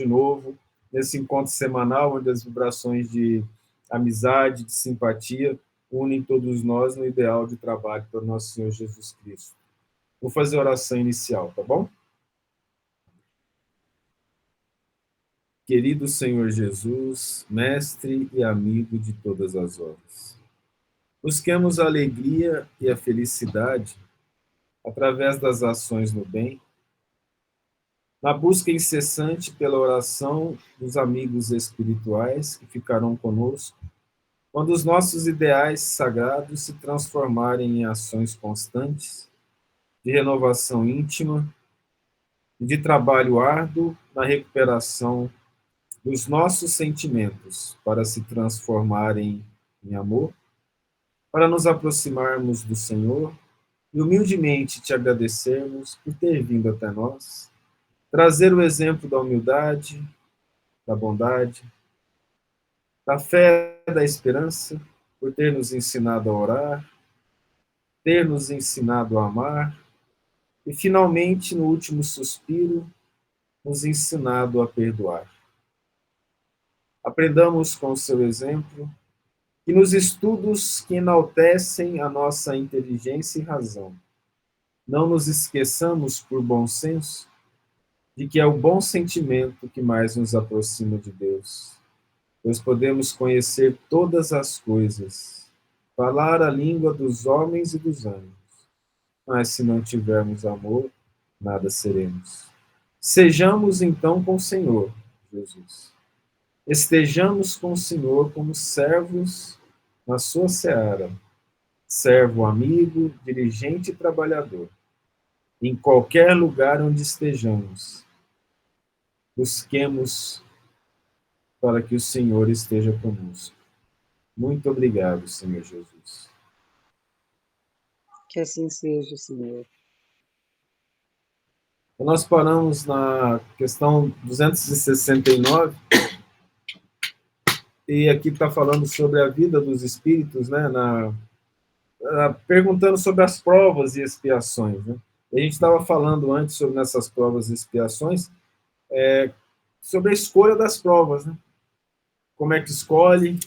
de novo, nesse encontro semanal, onde as vibrações de amizade, de simpatia, unem todos nós no ideal de trabalho para o nosso Senhor Jesus Cristo. Vou fazer a oração inicial, tá bom? Querido Senhor Jesus, mestre e amigo de todas as horas, busquemos a alegria e a felicidade através das ações no bem, na busca incessante pela oração dos amigos espirituais que ficarão conosco, quando os nossos ideais sagrados se transformarem em ações constantes de renovação íntima e de trabalho árduo na recuperação dos nossos sentimentos para se transformarem em amor, para nos aproximarmos do Senhor e humildemente te agradecermos por ter vindo até nós, trazer o exemplo da humildade, da bondade, da fé, da esperança, por ter nos ensinado a orar, ter nos ensinado a amar e, finalmente, no último suspiro, nos ensinado a perdoar. Aprendamos com o seu exemplo e nos estudos que enaltecem a nossa inteligência e razão. Não nos esqueçamos, por bom senso, de que é o bom sentimento que mais nos aproxima de Deus, pois podemos conhecer todas as coisas, falar a língua dos homens e dos anjos, mas se não tivermos amor, nada seremos. Sejamos então com o Senhor, Jesus. Estejamos com o Senhor como servos na sua seara, servo amigo, dirigente e trabalhador. Em qualquer lugar onde estejamos, busquemos para que o Senhor esteja conosco. Muito obrigado, Senhor Jesus. Que assim seja, Senhor. Nós paramos na questão 269, e aqui está falando sobre a vida dos espíritos, né? Perguntando sobre as provas e expiações. Né? A gente estava falando antes sobre essas provas e expiações, sobre a escolha das provas. Né? Como é que escolhe,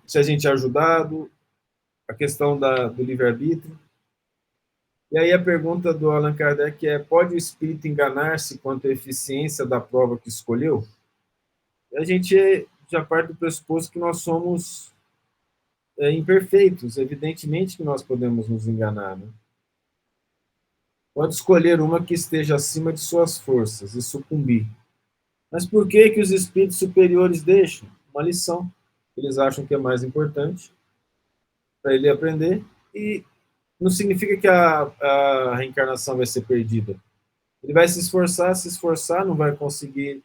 se a gente é ajudado, a questão do livre-arbítrio. E aí a pergunta do Allan Kardec é: pode o espírito enganar-se quanto à eficiência da prova que escolheu? E a gente já parte do pressuposto que nós somos imperfeitos, evidentemente que nós podemos nos enganar. Né? Pode escolher uma que esteja acima de suas forças e sucumbir. Mas por que os espíritos superiores deixam? Uma lição. Eles acham que é mais importante para ele aprender, e não significa que a reencarnação vai ser perdida. Ele vai se esforçar, não vai conseguir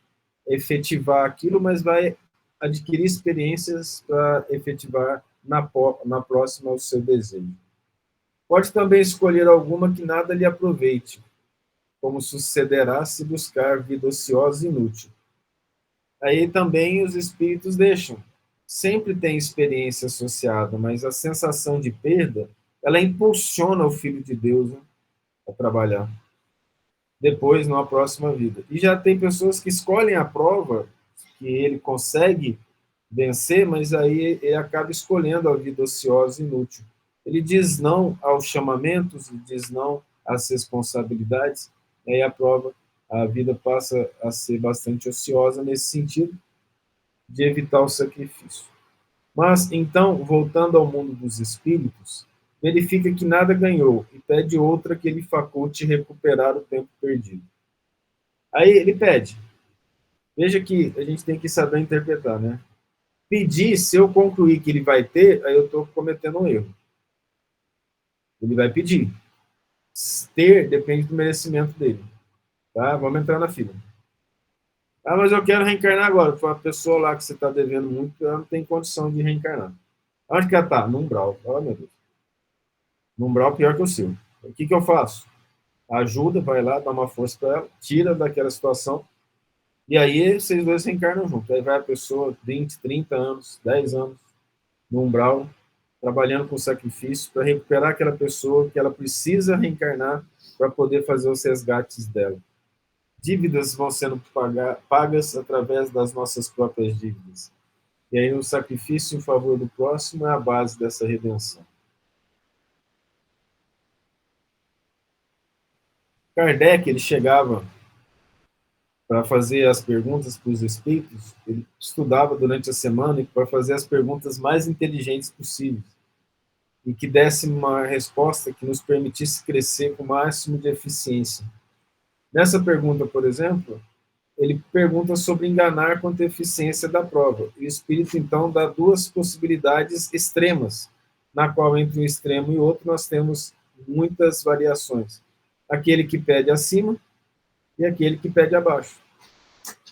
efetivar aquilo, mas vai adquirir experiências para efetivar na próxima o seu desejo. Pode também escolher alguma que nada lhe aproveite, como sucederá se buscar vida ociosa e inútil. Aí também os espíritos deixam. Sempre tem experiência associada, mas a sensação de perda, ela impulsiona o Filho de Deus, né, a trabalhar. Depois, numa próxima vida. E já tem pessoas que escolhem a prova que ele consegue vencer, mas aí ele acaba escolhendo a vida ociosa e inútil. Ele diz não aos chamamentos, ele diz não às responsabilidades, e aí a vida passa a ser bastante ociosa nesse sentido, de evitar o sacrifício. Mas, então, voltando ao mundo dos espíritos, verifica que nada ganhou e pede outra que lhe faculte recuperar o tempo perdido. Aí ele pede. Veja que a gente tem que saber interpretar, né? Pedir, se eu concluir que ele vai ter, aí eu estou cometendo um erro. Ele vai pedir. Ter depende do merecimento dele. Tá? Vamos entrar na fila. Ah, mas eu quero reencarnar agora. Foi uma pessoa lá que você está devendo muito, ela não tem condição de reencarnar. Onde que ela está? No umbral. Oh, meu Deus. No umbral pior que o seu. O que eu faço? Ajuda, vai lá, dá uma força para ela, tira daquela situação, e aí vocês dois se reencarnam juntos. Aí vai a pessoa, 20, 30 anos, 10 anos, no umbral, trabalhando com sacrifício para recuperar aquela pessoa que ela precisa reencarnar para poder fazer os resgates dela. dívidas vão sendo pagas através das nossas próprias dívidas. E aí o sacrifício em favor do próximo é a base dessa redenção. Kardec, ele chegava para fazer as perguntas para os espíritos, ele estudava durante a semana para fazer as perguntas mais inteligentes possíveis e que desse uma resposta que nos permitisse crescer com o máximo de eficiência. Nessa pergunta, por exemplo, ele pergunta sobre enganar quanto à eficiência da prova. E o espírito, então, dá duas possibilidades extremas, na qual entre um extremo e outro nós temos muitas variações. Aquele que pede acima e aquele que pede abaixo.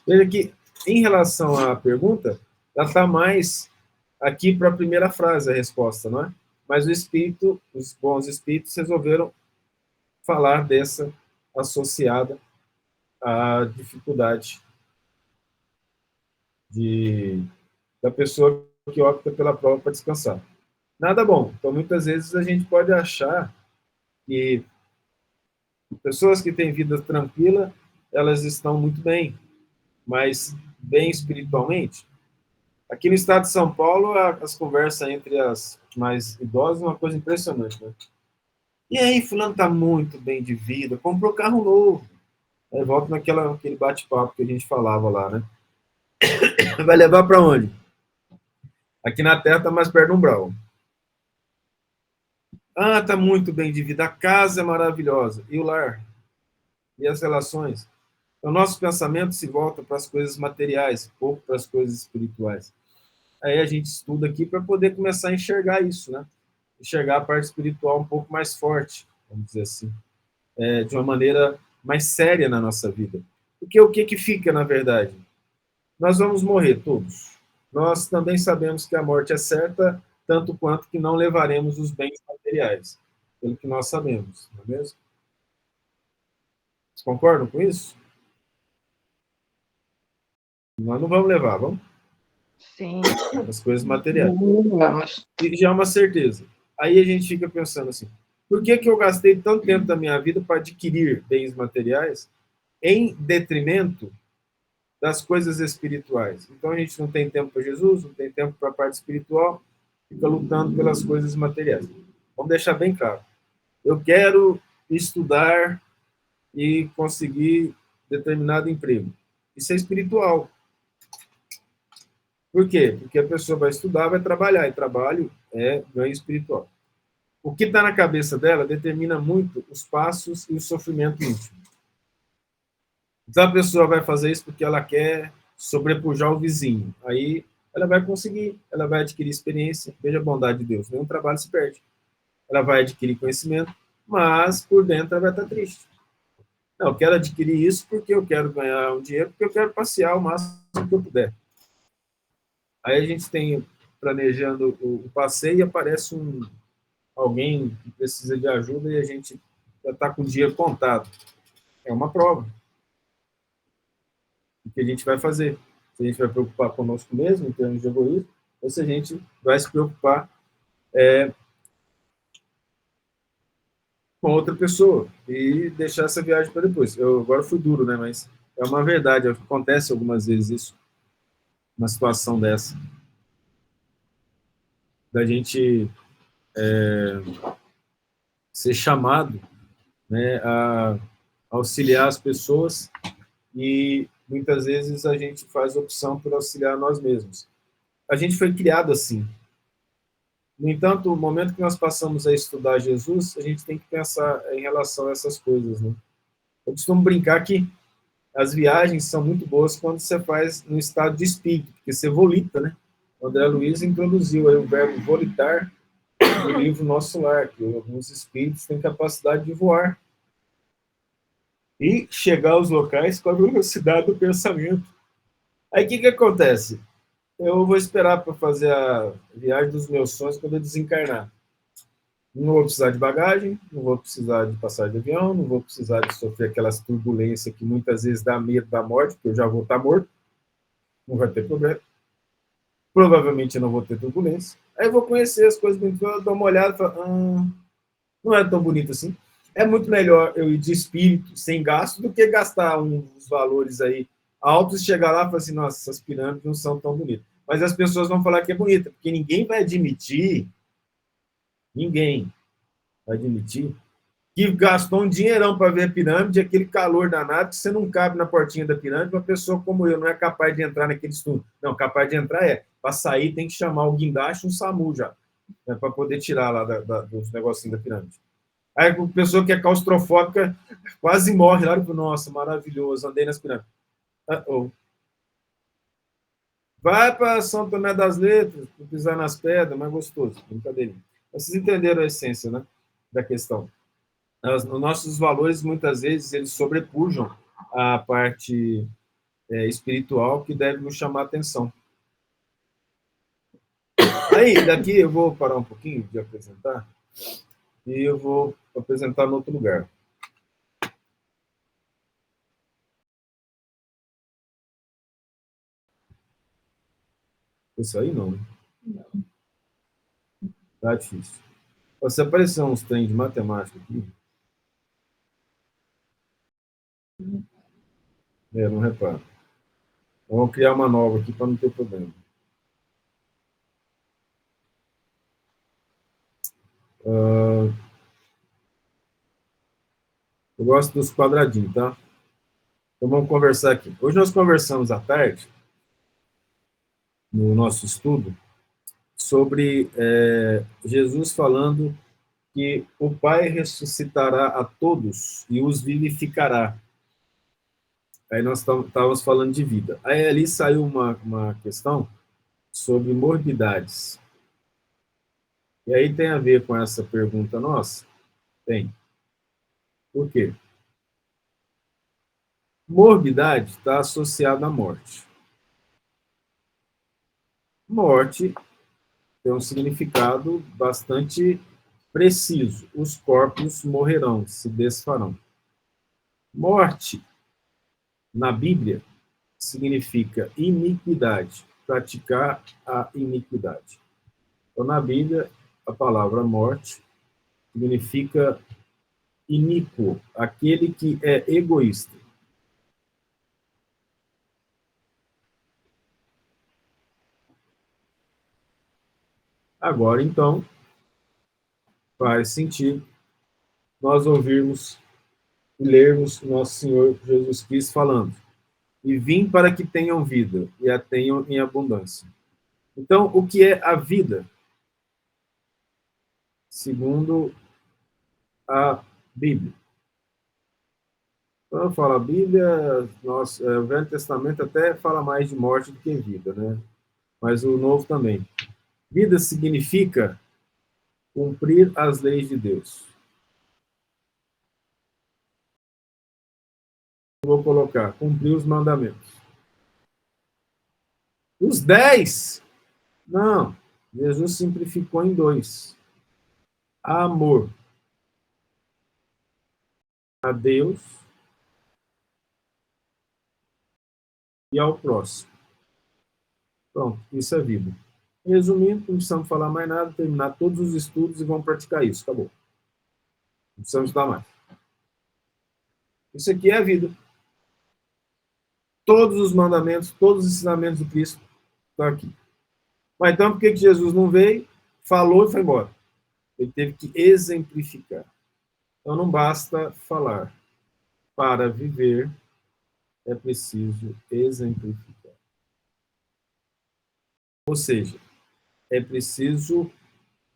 Veja que, em relação à pergunta, ela está mais aqui para a primeira frase, a resposta, não é? Mas o espírito, os bons espíritos resolveram falar dessa associada à dificuldade da pessoa que opta pela prova para descansar. Nada bom. Então, muitas vezes a gente pode achar que pessoas que têm vida tranquila, elas estão muito bem, mas bem espiritualmente. Aqui no estado de São Paulo, as conversas entre as mais idosas é uma coisa impressionante, né? E aí, fulano está muito bem de vida, comprou carro novo. Aí volta naquele bate-papo que a gente falava lá, né? Vai levar para onde? Aqui na Terra está mais perto do umbral. Ah, está muito bem de vida, a casa é maravilhosa. E o lar? E as relações? O nosso pensamento se volta para as coisas materiais, pouco para as coisas espirituais. Aí a gente estuda aqui para poder começar a enxergar isso, né? Enxergar a parte espiritual um pouco mais forte, vamos dizer assim, de uma maneira mais séria na nossa vida. Porque o que fica, na verdade? Nós vamos morrer todos. Nós também sabemos que a morte é certa, tanto quanto que não levaremos os bens materiais, pelo que nós sabemos, não é mesmo? Vocês concordam com isso? Nós não vamos levar, vamos? Sim. As coisas materiais. Vamos. E já é uma certeza. Aí a gente fica pensando assim, por que eu gastei tanto tempo da minha vida para adquirir bens materiais em detrimento das coisas espirituais? Então a gente não tem tempo para Jesus, não tem tempo para a parte espiritual, fica lutando pelas coisas materiais. Vamos deixar bem claro. Eu quero estudar e conseguir determinado emprego. Isso é espiritual. Por quê? Porque a pessoa vai estudar, vai trabalhar, e trabalho é ganho espiritual. O que está na cabeça dela determina muito os passos e o sofrimento íntimo. Então a pessoa vai fazer isso porque ela quer sobrepujar o vizinho. Aí ela vai conseguir, ela vai adquirir experiência. Veja a bondade de Deus, nenhum trabalho se perde. Ela vai adquirir conhecimento, mas por dentro ela vai estar triste. Não, eu quero adquirir isso porque eu quero ganhar um dinheiro, porque eu quero passear o máximo que eu puder. Aí a gente tem planejando o passeio e aparece alguém que precisa de ajuda e a gente já está com o dinheiro contado. É uma prova. O que a gente vai fazer? Se a gente vai preocupar conosco mesmo, em termos de egoísmo, ou se a gente vai se preocupar com outra pessoa e deixar essa viagem para depois. Eu agora fui duro, né? Mas é uma verdade. Acontece algumas vezes isso, uma situação dessa, da gente ser chamado, né, a auxiliar as pessoas e muitas vezes a gente faz opção por auxiliar nós mesmos. A gente foi criado assim. No entanto, o momento que nós passamos a estudar Jesus, a gente tem que pensar em relação a essas coisas, né? Eu costumo brincar que as viagens são muito boas quando você faz no estado de espírito, porque você volita, né? O André Luiz introduziu aí o verbo volitar no livro Nosso Lar, que alguns espíritos têm capacidade de voar e chegar aos locais com a velocidade do pensamento. Aí o que acontece? Eu vou esperar para fazer a viagem dos meus sonhos quando eu desencarnar. Não vou precisar de bagagem, não vou precisar de passagem de avião, não vou precisar de sofrer aquelas turbulências que muitas vezes dá medo da morte, porque eu já vou estar morto, não vai ter problema. Provavelmente eu não vou ter turbulência. Aí eu vou conhecer as coisas bonitas, eu dou uma olhada e falo, não é tão bonito assim. É muito melhor eu ir de espírito, sem gasto, do que gastar uns valores aí altos e chegar lá e falar assim, nossa, essas pirâmides não são tão bonitas. Mas as pessoas vão falar que é bonita, porque ninguém vai admitir que gastou um dinheirão para ver a pirâmide, aquele calor danado, que você não cabe na portinha da pirâmide, uma pessoa como eu não é capaz de entrar naquele estudo. Não, capaz de entrar é. Para sair tem que chamar o guindaste, um SAMU já, né, para poder tirar lá dos negocinhos da pirâmide. Aí a pessoa que é claustrofóbica quase morre lá, e nossa, maravilhoso, andei nas pirâmides. Oh. Vai para São Tomé das Letras, pisar nas pedras, mais gostoso, brincadeirinha. Vocês entenderam a essência, né, da questão. Os nossos valores, muitas vezes, eles sobrepujam a parte espiritual que deve nos chamar a atenção. Aí, daqui eu vou parar um pouquinho de apresentar e eu vou apresentar em outro lugar. Isso aí não. Não. Tá difícil. Se aparecer uns trem de matemática aqui, não reparo. Vamos criar uma nova aqui para não ter problema. Eu gosto dos quadradinhos, tá? Então vamos conversar aqui. Hoje nós conversamos à tarde, no nosso estudo, sobre Jesus falando que o Pai ressuscitará a todos e os vivificará. Aí nós estávamos falando de vida. Aí ali saiu uma questão sobre morbidades. E aí tem a ver com essa pergunta nossa? Tem. Por quê? Morbidade está associada à morte. Morte tem um significado bastante preciso. Os corpos morrerão, se desfarão. Morte, na Bíblia, significa iniquidade, praticar a iniquidade. Então, na Bíblia, a palavra morte significa iníquo, aquele que é egoísta. Agora, então, faz sentido nós ouvirmos e lermos nosso Senhor Jesus Cristo falando: e vim para que tenham vida, e a tenham em abundância. Então, o que é a vida? Segundo a Bíblia. Quando fala a Bíblia, o Velho Testamento até fala mais de morte do que vida, né? Mas o Novo também. Vida significa cumprir as leis de Deus. Vou colocar, cumprir os mandamentos. Os 10? Não. Jesus simplificou em 2. Amor a Deus e ao próximo. Pronto, isso é vida. Resumindo, não precisamos falar mais nada, terminar todos os estudos e vamos praticar isso. Acabou. Não precisamos estudar mais. Isso aqui é a vida. Todos os mandamentos, todos os ensinamentos do Cristo estão aqui. Mas então, por que Jesus não veio, falou e foi embora? Ele teve que exemplificar. Então, não basta falar. Para viver, é preciso exemplificar. Ou seja, é preciso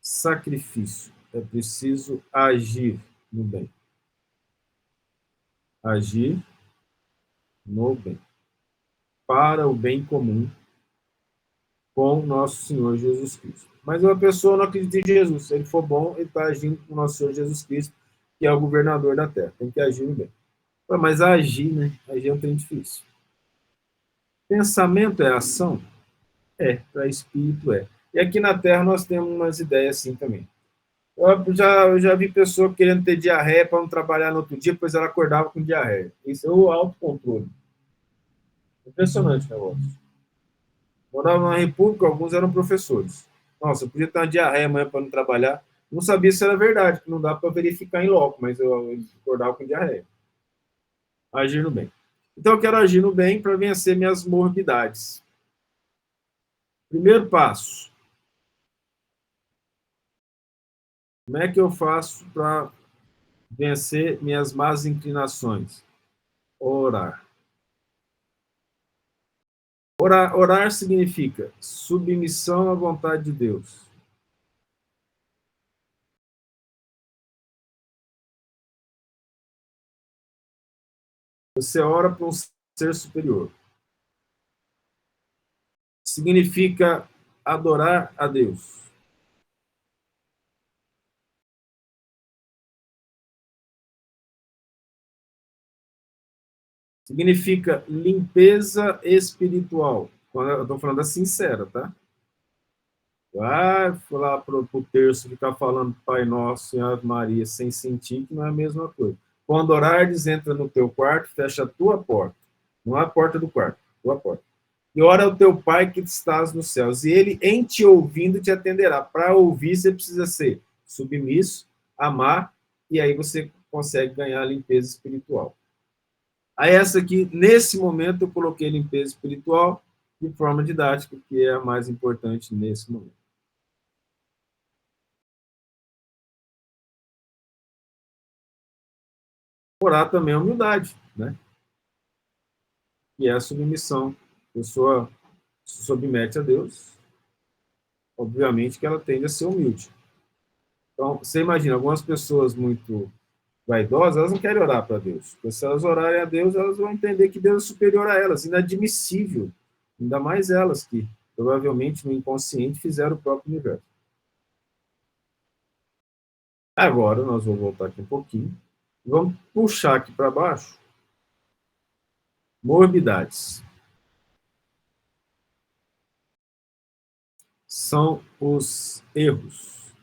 sacrifício, é preciso agir no bem. Agir no bem. Para o bem comum com nosso Senhor Jesus Cristo. Mas uma pessoa não acredita em Jesus. Se ele for bom, ele está agindo com o nosso Senhor Jesus Cristo, que é o governador da terra. Tem que agir no bem. Mas agir, né? Agir é um trem difícil. Pensamento é ação? Para espírito é. E aqui na Terra nós temos umas ideias assim também. Eu já vi pessoa querendo ter diarreia para não trabalhar no outro dia, pois ela acordava com diarreia. Isso é o autocontrole. Impressionante o negócio. Morava na República, alguns eram professores. Nossa, eu podia ter uma diarreia amanhã para não trabalhar, Não sabia se era verdade, que não dá para verificar em loco, mas eu acordava com diarreia. Agir no bem. Então, eu quero agir no bem para vencer minhas morbidades. Primeiro passo. Como é que eu faço para vencer minhas más inclinações? Orar. Orar significa submissão à vontade de Deus. Você ora para um ser superior. Significa adorar a Deus. Significa limpeza espiritual. Quando eu estou falando a sincera, tá? Vai lá para o terço ficar falando Pai Nosso e Ave Maria sem sentir, que não é a mesma coisa. Quando orares, entra no teu quarto, fecha a tua porta. Não é a porta do quarto, a tua porta. E ora ao teu Pai que estás nos céus. E ele, em te ouvindo, te atenderá. Para ouvir, você precisa ser submisso, amar, e aí você consegue ganhar a limpeza espiritual. Aí essa aqui, nesse momento, eu coloquei limpeza espiritual de forma didática, que é a mais importante nesse momento. Orar também é humildade, né? E é a submissão. A pessoa se submete a Deus, obviamente que ela tende a ser humilde. Então, você imagina, algumas pessoas muito vaidosas, elas não querem orar para Deus. Porque se elas orarem a Deus, elas vão entender que Deus é superior a elas, inadmissível. Ainda mais elas que, provavelmente, no inconsciente, fizeram o próprio universo. Agora, nós vamos voltar aqui um pouquinho. Vamos puxar aqui para baixo. Morbidades. São os erros.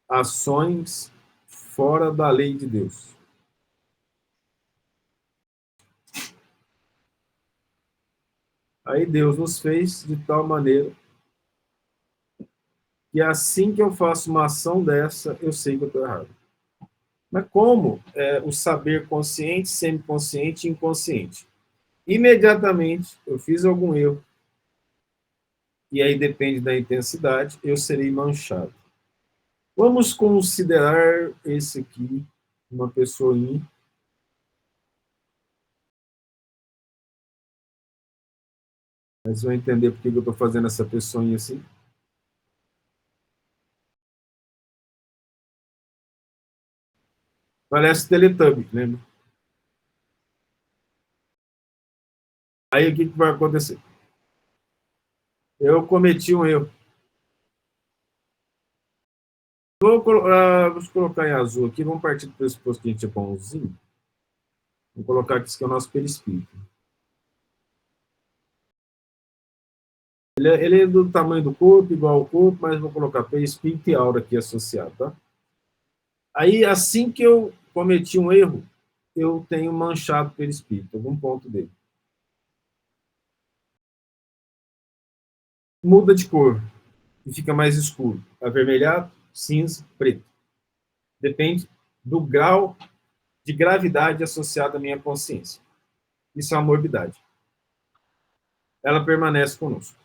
Ações fora da lei de Deus. Aí Deus nos fez de tal maneira que assim que eu faço uma ação dessa, eu sei que eu estou errado. Mas como o saber consciente, semiconsciente e inconsciente? Imediatamente eu fiz algum erro, e aí depende da intensidade, eu serei manchado. Vamos considerar esse aqui uma pessoinha. Mas vão entender por que eu estou fazendo essa pessoinha assim. Parece Teletubbies, lembra? Aí o que vai acontecer? Eu cometi um erro. Vamos colocar em azul aqui, vamos partir do pressuposto que a gente é bonzinho. Vamos colocar aqui que é o nosso perispírito. Ele é do tamanho do corpo, igual ao corpo, mas vou colocar perispírito e aura aqui associado, tá? Aí, assim que eu cometi um erro, eu tenho manchado o perispírito, algum ponto dele. Muda de cor e fica mais escuro. Avermelhado, cinza, preto. Depende do grau de gravidade associado à minha consciência. Isso é uma morbidade. Ela permanece conosco.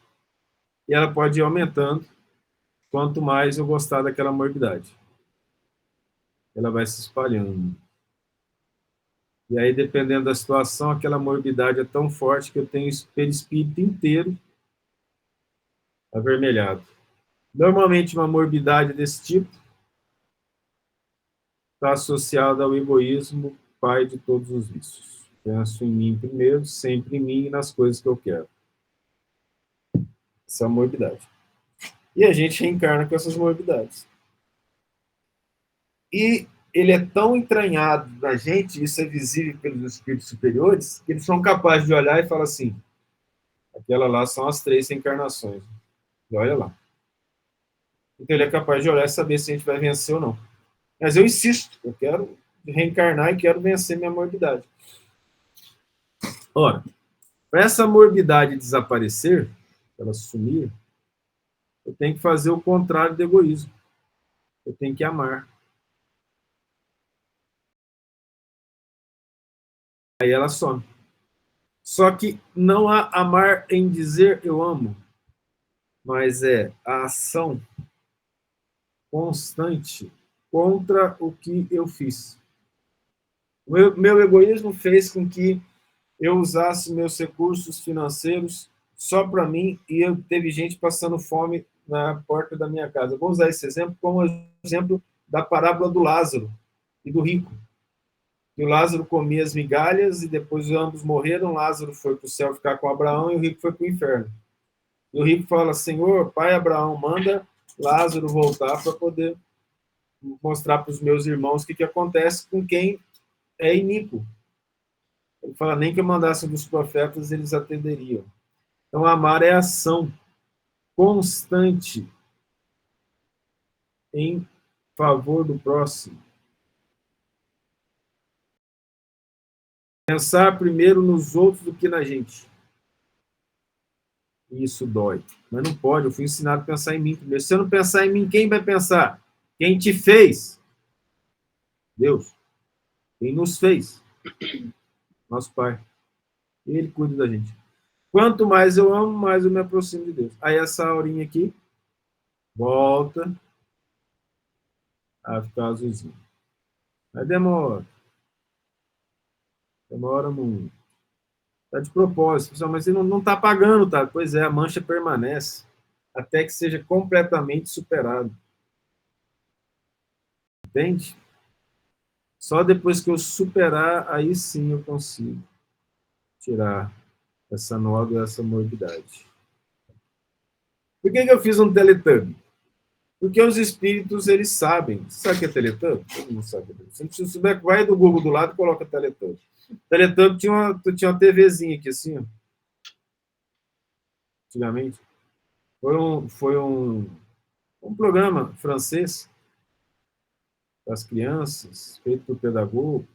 E ela pode ir aumentando quanto mais eu gostar daquela morbidade. Ela vai se espalhando. E aí, dependendo da situação, aquela morbidade é tão forte que eu tenho o perispírito inteiro avermelhado. Normalmente, uma morbidade desse tipo está associada ao egoísmo, pai de todos os vícios. Penso em mim primeiro, sempre em mim e nas coisas que eu quero. Essa é a morbidade. E a gente reencarna com essas morbidades. E ele é tão entranhado na gente, isso é visível pelos espíritos superiores, que eles são capazes de olhar e falar assim, aquela lá são as 3 reencarnações. E olha lá. Então ele é capaz de olhar e saber se a gente vai vencer ou não. Mas eu insisto, eu quero reencarnar e quero vencer minha morbidade. Ora, para essa morbidade desaparecer, ela sumir, eu tenho que fazer o contrário do egoísmo. Eu tenho que amar. Aí ela some. Só que não há amar em dizer eu amo, mas é a ação constante contra o que eu fiz. O meu egoísmo fez com que eu usasse meus recursos financeiros só para mim e teve gente passando fome na porta da minha casa. Vou usar esse exemplo como exemplo da parábola do Lázaro e do rico. E o Lázaro comia as migalhas e depois ambos morreram. Lázaro foi para o céu ficar com Abraão e o rico foi para o inferno. E o rico fala: Senhor, pai Abraão, manda Lázaro voltar para poder mostrar para os meus irmãos o que acontece com quem é iníquo. Ele fala: nem que eu mandasse dos profetas, eles atenderiam. Então, amar é ação constante em favor do próximo. Pensar primeiro nos outros do que na gente. Isso dói. Mas não pode, eu fui ensinado a pensar em mim primeiro. Se eu não pensar em mim, quem vai pensar? Quem te fez? Deus. Quem nos fez? Nosso Pai. Ele cuida da gente. Quanto mais eu amo, mais eu me aproximo de Deus. Aí essa aurinha aqui volta a ficar azulzinho. Mas demora. Demora muito. Está de propósito, pessoal, mas ele não está pagando, tá? Pois é, a mancha permanece até que seja completamente superado. Entende? Só depois que eu superar, aí sim eu consigo tirar essa nódoa, essa morbidade. Por que eu fiz um Teletubby? Porque os espíritos, eles sabem. Sabe o que é Teletubby? Todo mundo sabe o que é Teletubby. Se não precisa souber, vai do Google do lado e coloca Teletubby. Teletubby tinha uma TVzinha aqui, assim, ó. Antigamente. Foi um programa francês das crianças, feito por pedagogos.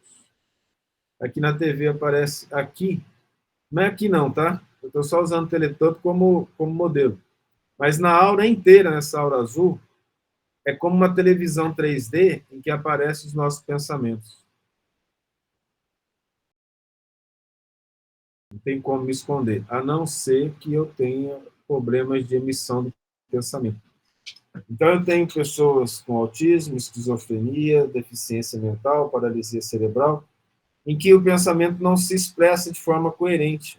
Aqui na TV aparece aqui. Não é aqui não, tá? Eu estou só usando o Teletubby como modelo. Mas na aura inteira, nessa aura azul, é como uma televisão 3D em que aparecem os nossos pensamentos. Não tem como me esconder, a não ser que eu tenha problemas de emissão do pensamento. Então, eu tenho pessoas com autismo, esquizofrenia, deficiência mental, paralisia cerebral, em que o pensamento não se expressa de forma coerente.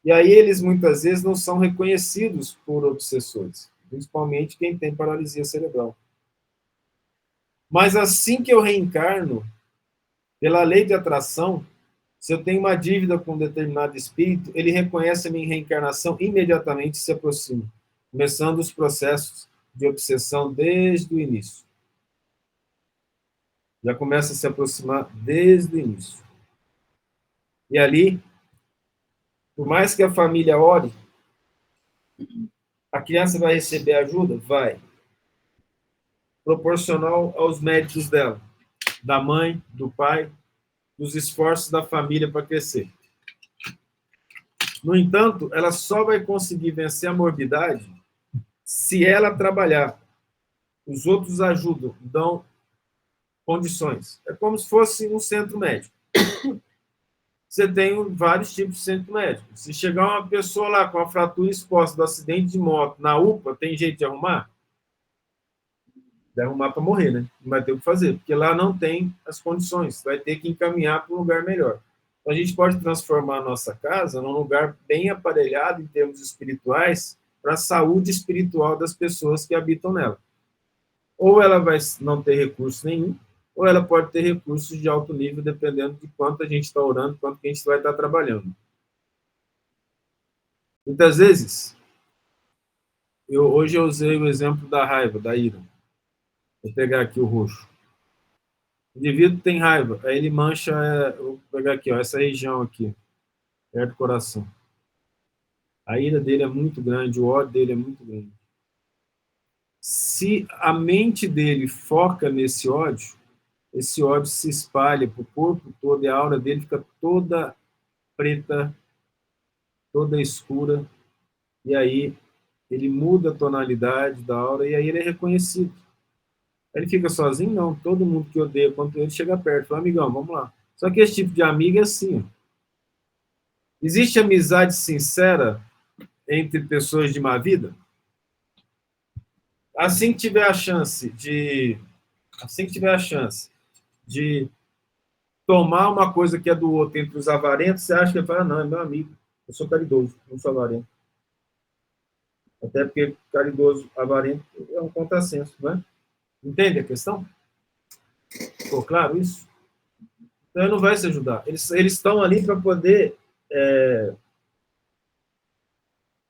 E aí eles, muitas vezes, não são reconhecidos por obsessores, principalmente quem tem paralisia cerebral. Mas assim que eu reencarno, pela lei de atração, se eu tenho uma dívida com um determinado espírito, ele reconhece a minha reencarnação e imediatamente se aproxima, começando os processos de obsessão desde o início. Já começa a se aproximar desde o início. E ali, por mais que a família ore, a criança vai receber ajuda? Vai. Proporcional aos méritos dela, da mãe, do pai, dos esforços da família para crescer. No entanto, ela só vai conseguir vencer a morbidade se ela trabalhar. Os outros ajudam, dão condições. É como se fosse um centro médico. Você tem vários tipos de centro médico. Se chegar uma pessoa lá com a fratura exposta do acidente de moto na UPA, tem jeito de arrumar? Vai arrumar para morrer, né? Não vai ter o que fazer, porque lá não tem as condições. Vai ter que encaminhar para um lugar melhor. Então, a gente pode transformar a nossa casa num lugar bem aparelhado em termos espirituais para a saúde espiritual das pessoas que habitam nela. Ou ela vai não ter recurso nenhum, ou ela pode ter recursos de alto nível, dependendo de quanto a gente está orando, quanto que a gente vai estar trabalhando. Muitas vezes, hoje eu usei o exemplo da raiva, da ira. Vou pegar aqui o roxo. O indivíduo tem raiva, aí ele mancha, vou pegar aqui, ó, essa região aqui, perto do coração. A ira dele é muito grande, o ódio dele é muito grande. Se a mente dele foca nesse ódio, esse ódio se espalha para o corpo todo e a aura dele fica toda preta, toda escura, e aí ele muda a tonalidade da aura, e aí ele é reconhecido. Ele fica sozinho? Não. Todo mundo que odeia quando ele chega perto, fala, amigão, vamos lá. Só que esse tipo de amigo é assim, ó. Existe amizade sincera entre pessoas de má vida? Assim que tiver a chance de tomar uma coisa que é do outro entre os avarentos, você acha que ele fala, não, é meu amigo, eu sou caridoso, não sou avarento. Até porque caridoso, avarento é um contrassenso, né? Entende a questão? Ficou claro isso? Então, ele não vai se ajudar. Eles estão ali para poder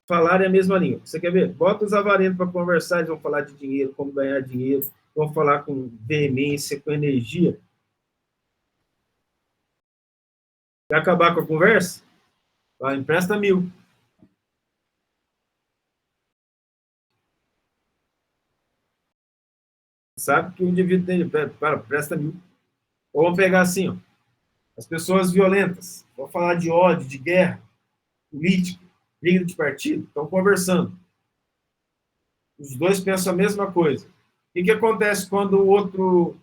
falarem a mesma língua. Você quer ver? Bota os avarentos para conversar, eles vão falar de dinheiro, como ganhar dinheiro, vão falar com veemência, com energia. Quer acabar com a conversa? Vai, empresta 1.000. Sabe que o indivíduo tem, presta 1.000. Ou vamos pegar assim, ó, as pessoas violentas, vão falar de ódio, de guerra, política, briga de partido, estão conversando. Os dois pensam a mesma coisa. O que acontece quando o outro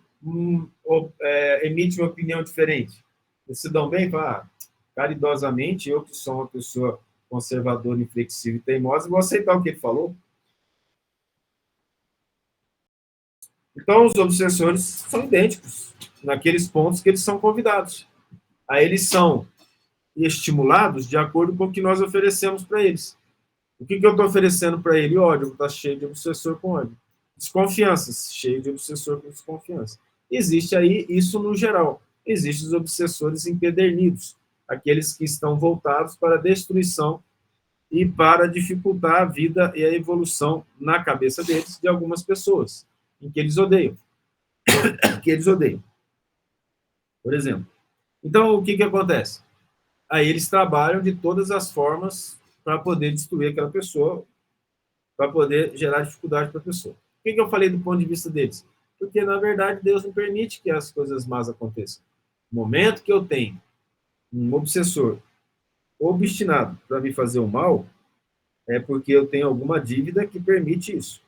emite uma opinião diferente? Eles se dão bem? Falam, caridosamente, eu que sou uma pessoa conservadora, inflexível e teimosa, vou aceitar o que ele falou. Então, os obsessores são idênticos naqueles pontos que eles são convidados. Aí eles são estimulados de acordo com o que nós oferecemos para eles. O que eu estou oferecendo para ele? Ódio, está cheio de obsessor com ódio. Desconfianças, cheio de obsessor com desconfiança. Existe aí isso no geral. Existem os obsessores empedernidos, aqueles que estão voltados para a destruição e para dificultar a vida e a evolução na cabeça deles de algumas pessoas, em que eles odeiam. Por exemplo. Então, o que acontece? Aí eles trabalham de todas as formas para poder destruir aquela pessoa, para poder gerar dificuldade para a pessoa. Por que eu falei do ponto de vista deles? Porque, na verdade, Deus não permite que as coisas más aconteçam. No momento que eu tenho um obsessor obstinado para me fazer o mal, é porque eu tenho alguma dívida que permite isso.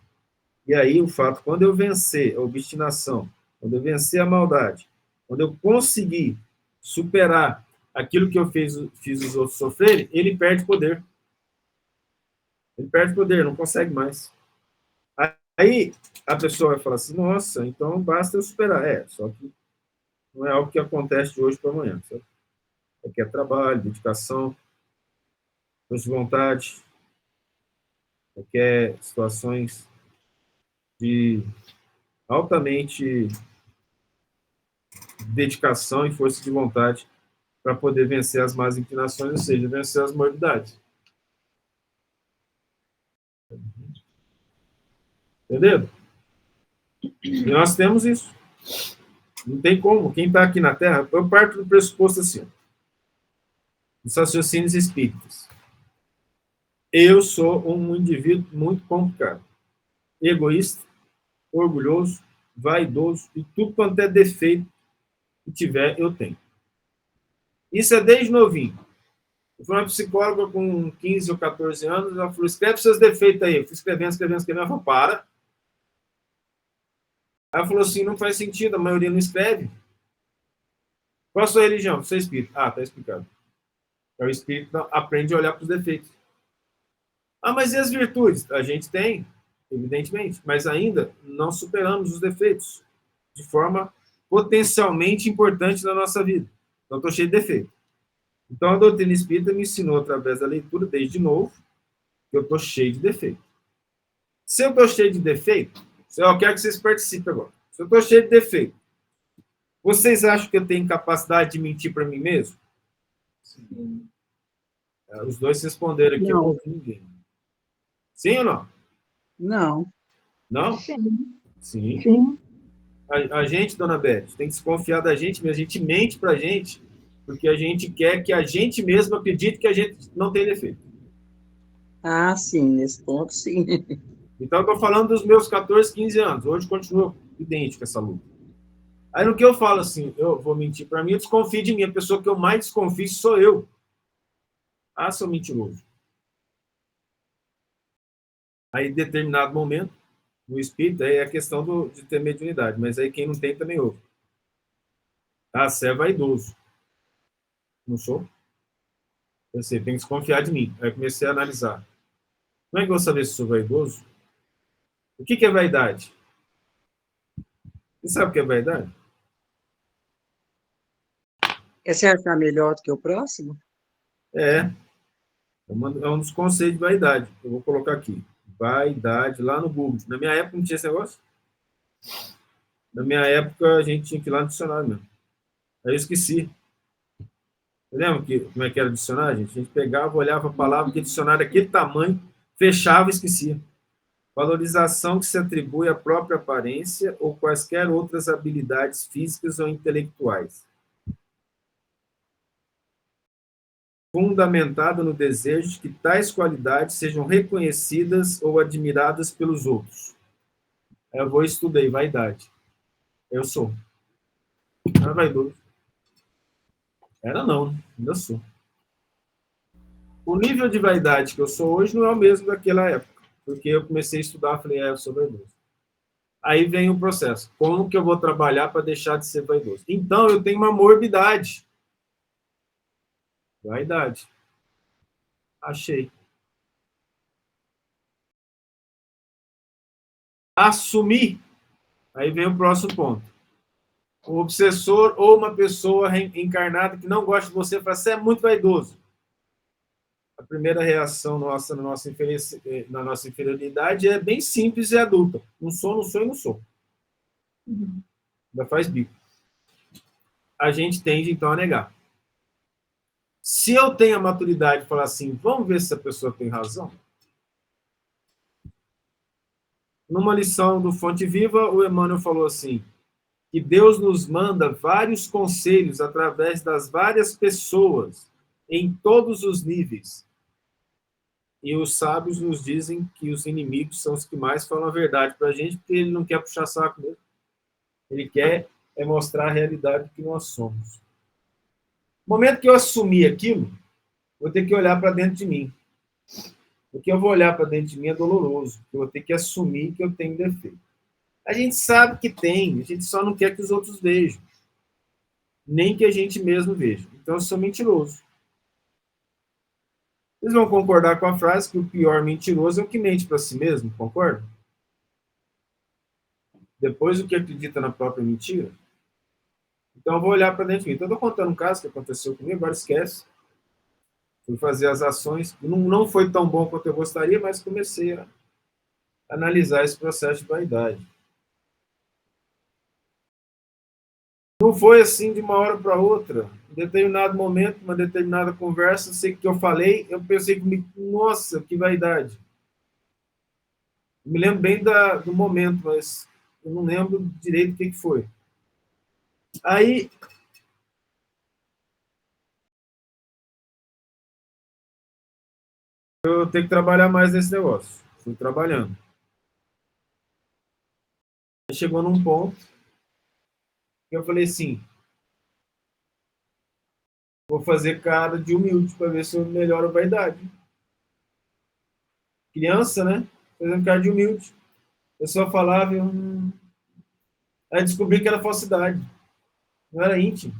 E aí, o fato, quando eu vencer a obstinação, quando eu vencer a maldade, quando eu conseguir superar aquilo que eu fiz os outros sofrerem, ele perde poder. Ele perde poder, não consegue mais. Aí a pessoa vai falar assim, nossa, então basta eu superar. Só que não é algo que acontece de hoje para amanhã. Sabe? Requer trabalho, dedicação, força de vontade, requer situações de altamente dedicação e força de vontade para poder vencer as más inclinações, ou seja, vencer as morbidades. Entendeu? E nós temos isso. Não tem como. Quem está aqui na Terra, eu parto do pressuposto assim, dos raciocínios espíritas. Eu sou um indivíduo muito complicado. Egoísta, orgulhoso, vaidoso, e tudo quanto é defeito que tiver, eu tenho. Isso é desde novinho. Eu fui uma psicóloga com 15 ou 14 anos, ela falou, escreve seus defeitos aí. Eu fui escrevendo. Ela falou, para. Ela falou assim, não faz sentido, a maioria não escreve. Qual a sua religião? Você é espírita. Ah, tá explicado. Então, o espírito aprende a olhar para os defeitos. Ah, mas e as virtudes? A gente tem, evidentemente, mas ainda não superamos os defeitos de forma potencialmente importante na nossa vida. Então, estou cheio de defeito. Então, a doutrina espírita me ensinou, através da leitura, desde novo, que eu estou cheio de defeito. Se eu estou cheio de defeito, eu quero que vocês participem agora. Se eu estou cheio de defeito, vocês acham que eu tenho capacidade de mentir para mim mesmo? Sim. Os dois responderam aqui, eu não ouvi ninguém. Sim ou não? Não. Não? Sim. Sim. Sim. A gente, dona Beth, tem que desconfiar da gente, mas a gente mente para a gente, porque a gente quer que a gente mesmo acredite que a gente não tem defeito. Ah, sim, nesse ponto, sim. Então, eu estou falando dos meus 14, 15 anos. Hoje continua idêntico essa luta. Aí, no que eu falo assim, eu vou mentir para mim, eu desconfio de mim. A pessoa que eu mais desconfio sou eu. Ah, sou mentiroso. Aí, em determinado momento, no espírito, aí é a questão de ter mediunidade, mas aí quem não tem também ouve. Ah, você é vaidoso. Não sou? Pensei, tem que desconfiar de mim. Aí comecei a analisar. Como é que eu vou saber se sou vaidoso? O que é vaidade? Você sabe o que é vaidade? É se achar melhor do que o próximo? É um dos conceitos de vaidade. Eu vou colocar aqui. Vaidade, lá no Google. Na minha época não tinha esse negócio. Na minha época a gente tinha que ir lá no dicionário mesmo. Aí eu esqueci. Lembra como é que era o dicionário, gente? A gente pegava, olhava a palavra, que dicionário daquele tamanho, fechava e esquecia. Valorização que se atribui à própria aparência ou quaisquer outras habilidades físicas ou intelectuais. Fundamentado no desejo de que tais qualidades sejam reconhecidas ou admiradas pelos outros. Eu vou estudei vaidade. Eu sou. Era vaidoso. Era não, ainda sou. O nível de vaidade que eu sou hoje não é o mesmo daquela época, porque eu comecei a estudar, falei, eu sou vaidoso. Aí vem o processo. Como que eu vou trabalhar para deixar de ser vaidoso? Então, eu tenho uma morbidade. Vaidade. Achei. Assumir. Aí vem o próximo ponto. Um obsessor ou uma pessoa encarnada que não gosta de você fala, você é muito vaidoso. A primeira reação nossa na nossa inferioridade é bem simples e adulta. Não sou, não sou e não sou. Ainda faz bico. A gente tende, então, a negar. Se eu tenho a maturidade de falar assim, vamos ver se a pessoa tem razão. Numa lição do Fonte Viva, o Emmanuel falou assim, que Deus nos manda vários conselhos através das várias pessoas, em todos os níveis. E os sábios nos dizem que os inimigos são os que mais falam a verdade para a gente, porque ele não quer puxar saco mesmo. Ele quer mostrar a realidade que nós somos. No momento que eu assumir aquilo, vou ter que olhar para dentro de mim. O que eu vou olhar para dentro de mim é doloroso. Eu vou ter que assumir que eu tenho defeito. A gente sabe que tem, a gente só não quer que os outros vejam. Nem que a gente mesmo veja. Então, eu sou mentiroso. Vocês vão concordar com a frase que o pior mentiroso é o que mente para si mesmo, concorda? Depois o que acredita na própria mentira. Então, eu vou olhar para dentro de mim. Então, eu estou contando um caso que aconteceu comigo, agora esquece. Fui fazer as ações. Não foi tão bom quanto eu gostaria, mas comecei a analisar esse processo de vaidade. Não foi assim de uma hora para outra. Em determinado momento, uma determinada conversa, sei que eu falei, eu pensei comigo, nossa, que vaidade. Eu me lembro bem do momento, mas eu não lembro direito o que foi. Aí, eu tenho que trabalhar mais nesse negócio. Fui trabalhando. Aí chegou num ponto que eu falei assim, vou fazer cara de humilde para ver se eu melhoro a vaidade. Criança, né? Fazendo cara de humilde. Eu só falava, aí descobri que era falsidade. Não era íntimo.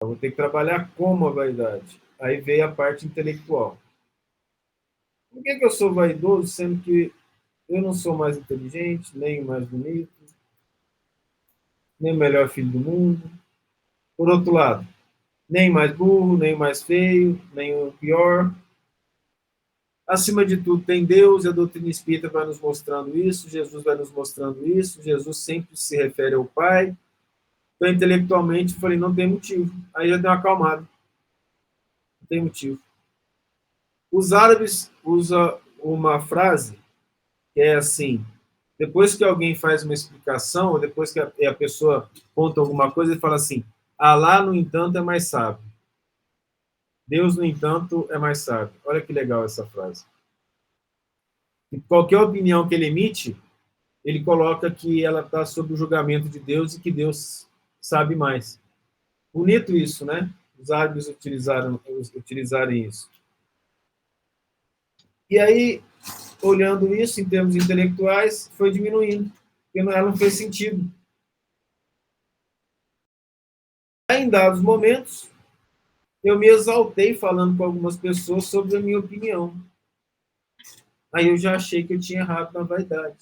Eu vou ter que trabalhar como a vaidade. Aí veio a parte intelectual. Por que eu sou vaidoso, sendo que eu não sou mais inteligente, nem o mais bonito, nem o melhor filho do mundo? Por outro lado, nem mais burro, nem mais feio, nem o pior. Acima de tudo, tem Deus, e a doutrina espírita vai nos mostrando isso, Jesus vai nos mostrando isso, Jesus sempre se refere ao Pai. Então, intelectualmente, eu falei, não tem motivo. Aí já deu uma acalmada. Não tem motivo. Os árabes usam uma frase que é assim, depois que alguém faz uma explicação, ou depois que a pessoa conta alguma coisa, ele fala assim, Alá, no entanto, é mais sábio. Deus, no entanto, é mais sábio. Olha que legal essa frase. E qualquer opinião que ele emite, ele coloca que ela está sob o julgamento de Deus e que Deus sabe mais. Bonito isso, né? os árabes utilizarem isso. E aí, olhando isso em termos intelectuais, foi diminuindo, porque ela não fez sentido. Aí, em dados momentos, eu me exaltei falando com algumas pessoas sobre a minha opinião. Aí eu já achei que eu tinha errado na vaidade.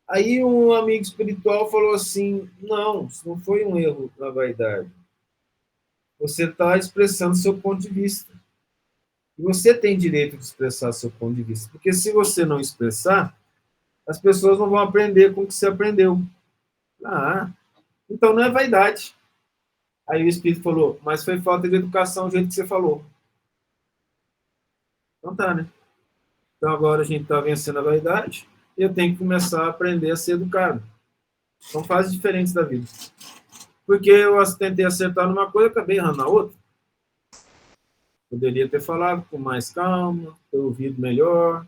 Aí um amigo espiritual falou assim, não, isso não foi um erro na vaidade. Você está expressando seu ponto de vista. E você tem direito de expressar seu ponto de vista. Porque se você não expressar, as pessoas não vão aprender com o que você aprendeu. Ah, então não é vaidade. Aí o Espírito falou, mas foi falta de educação, do jeito que você falou. Então tá, né? Então agora a gente está vencendo a vaidade e eu tenho que começar a aprender a ser educado. São fases diferentes da vida. Porque eu tentei acertar numa coisa e acabei errando na outra. Poderia ter falado com mais calma, ter ouvido melhor,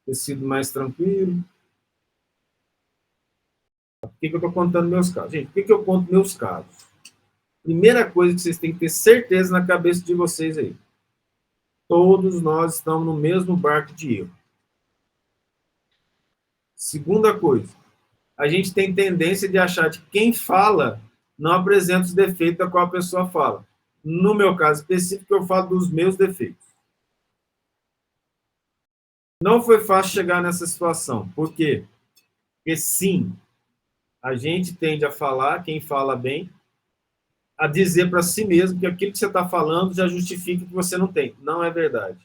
ter sido mais tranquilo. Por que eu estou contando meus casos? Gente, por que eu conto meus casos? Primeira coisa que vocês têm que ter certeza na cabeça de vocês aí. Todos nós estamos no mesmo barco de erro. Segunda coisa, a gente tem tendência de achar que quem fala não apresenta os defeitos da qual a pessoa fala. No meu caso específico, eu falo dos meus defeitos. Não foi fácil chegar nessa situação. Por quê? Porque, sim, a gente tende a falar, quem fala bem, a dizer para si mesmo que aquilo que você está falando já justifica que você não tem. Não é verdade.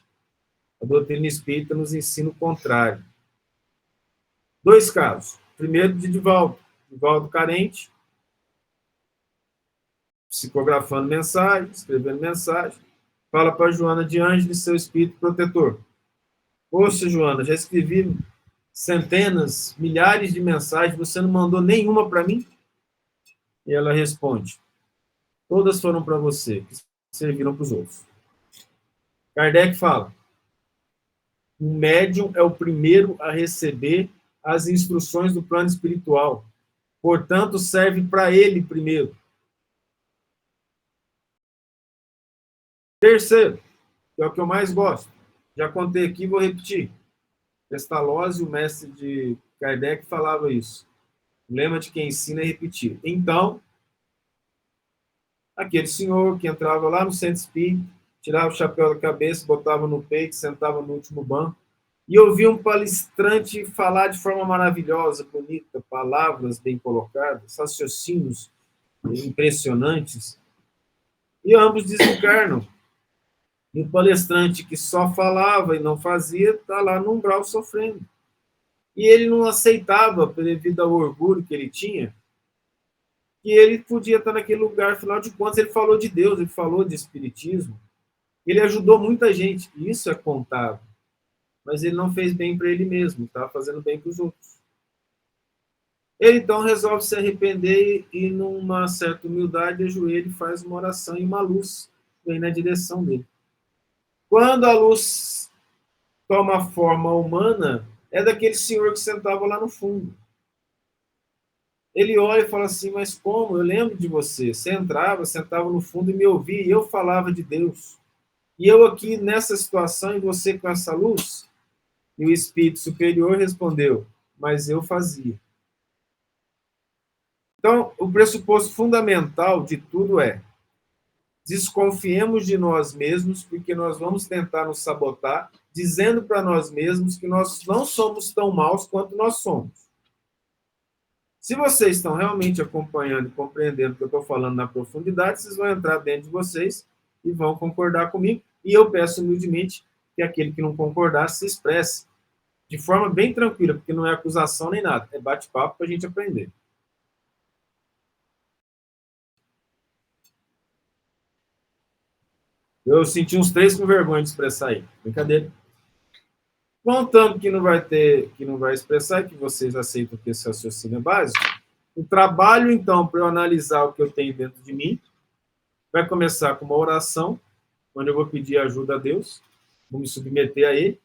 A doutrina espírita nos ensina o contrário. Dois casos. Primeiro, de Divaldo. Divaldo carente, psicografando mensagem, escrevendo mensagem, fala para Joana de Ângeles, seu espírito protetor. Poxa, Joana, já escrevi centenas, milhares de mensagens, você não mandou nenhuma para mim? E ela responde, todas foram para você, que serviram para os outros. Kardec fala, o médium é o primeiro a receber as instruções do plano espiritual, portanto, serve para ele primeiro. Terceiro, que é o que eu mais gosto, já contei aqui, vou repetir. Pestalozzi, o mestre de Kardec, falava isso. O lema de quem ensina é repetir. Então, aquele senhor que entrava lá no centro espírita, tirava o chapéu da cabeça, botava no peito, sentava no último banco, e ouvia um palestrante falar de forma maravilhosa, bonita, palavras bem colocadas, raciocínios impressionantes, e ambos desencarnam. E o palestrante que só falava e não fazia, está lá no umbral sofrendo. E ele não aceitava, devido ao orgulho que ele tinha, que ele podia estar naquele lugar, afinal de contas, ele falou de Deus, ele falou de espiritismo, ele ajudou muita gente, isso é contável, mas ele não fez bem para ele mesmo, estava fazendo bem para os outros. Ele, então, resolve se arrepender e, numa certa humildade, ajoelha e faz uma oração e uma luz vem na direção dele. Quando a luz toma forma humana, é daquele senhor que sentava lá no fundo. Ele olha e fala assim, mas como? Eu lembro de você. Você entrava, sentava no fundo e me ouvia, e eu falava de Deus. E eu aqui nessa situação, e você com essa luz? E o Espírito Superior respondeu, mas eu fazia. Então, o pressuposto fundamental de tudo é, desconfiemos de nós mesmos, porque nós vamos tentar nos sabotar, dizendo para nós mesmos que nós não somos tão maus quanto nós somos. Se vocês estão realmente acompanhando e compreendendo o que eu estou falando na profundidade, vocês vão entrar dentro de vocês e vão concordar comigo. E eu peço humildemente que aquele que não concordar se expresse de forma bem tranquila, porque não é acusação nem nada, é bate-papo para a gente aprender. Eu senti uns 3 com vergonha de expressar aí. Brincadeira. Contando que não vai expressar, que vocês aceitam que esse raciocínio é básico, o trabalho, então, para eu analisar o que eu tenho dentro de mim, vai começar com uma oração, onde eu vou pedir ajuda a Deus, vou me submeter a Ele.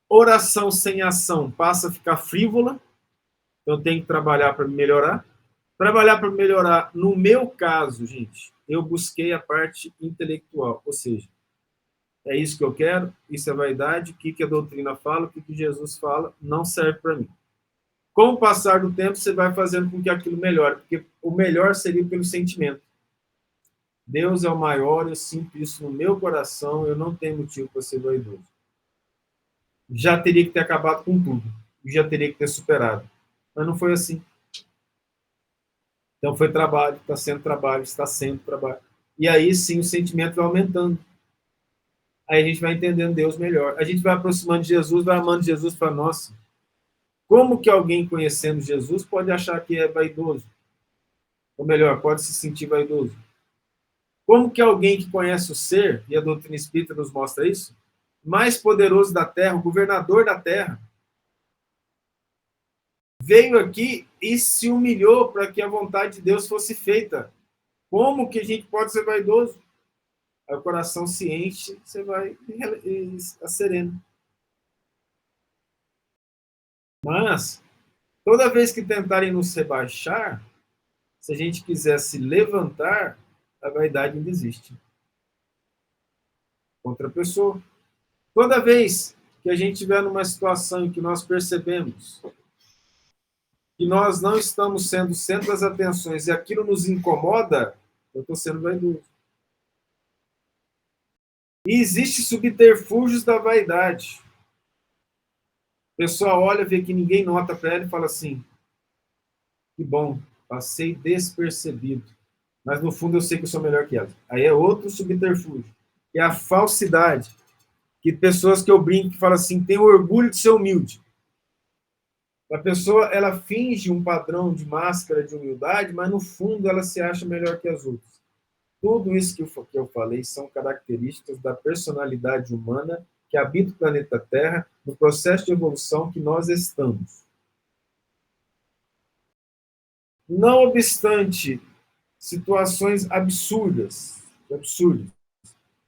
Oração sem ação passa a ficar frívola, então eu tenho que trabalhar para melhorar. Trabalhar para melhorar, no meu caso, gente, eu busquei a parte intelectual, ou seja, é isso que eu quero, isso é vaidade, o que a doutrina fala, o que Jesus fala, não serve para mim. Com o passar do tempo, você vai fazendo com que aquilo melhore, porque o melhor seria pelo sentimento. Deus é o maior, eu sinto isso no meu coração, eu não tenho motivo para ser vaidoso. Já teria que ter acabado com tudo, já teria que ter superado. Mas não foi assim. Então foi trabalho, está sendo trabalho, está sendo trabalho. E aí sim o sentimento vai aumentando. Aí a gente vai entendendo Deus melhor. A gente vai aproximando de Jesus, vai amando Jesus para nossa. Como que alguém conhecendo Jesus pode achar que é vaidoso? Ou melhor, pode se sentir vaidoso? Como que alguém que conhece o ser, e a doutrina espírita nos mostra isso, mais poderoso da Terra, o governador da Terra, veio aqui e se humilhou para que a vontade de Deus fosse feita? Como que a gente pode ser vaidoso? Aí o coração se enche, você vai sereno. Mas, toda vez que tentarem nos rebaixar, se a gente quiser se levantar, a vaidade ainda existe. Outra pessoa. Toda vez que a gente estiver numa situação em que nós percebemos que nós não estamos sendo centro das atenções e aquilo nos incomoda, eu estou sendo vaidoso. E existe subterfúgios da vaidade. A pessoa olha, vê que ninguém nota para ela e fala assim, que bom, passei despercebido. Mas no fundo eu sei que eu sou melhor que ela. Aí é outro subterfúgio. É a falsidade. Que pessoas que eu brinco que falam assim, tem orgulho de ser humilde. A pessoa, ela finge um padrão de máscara de humildade, mas no fundo ela se acha melhor que as outras. Tudo isso que eu falei são características da personalidade humana que habita o planeta Terra no processo de evolução que nós estamos. Não obstante situações absurdas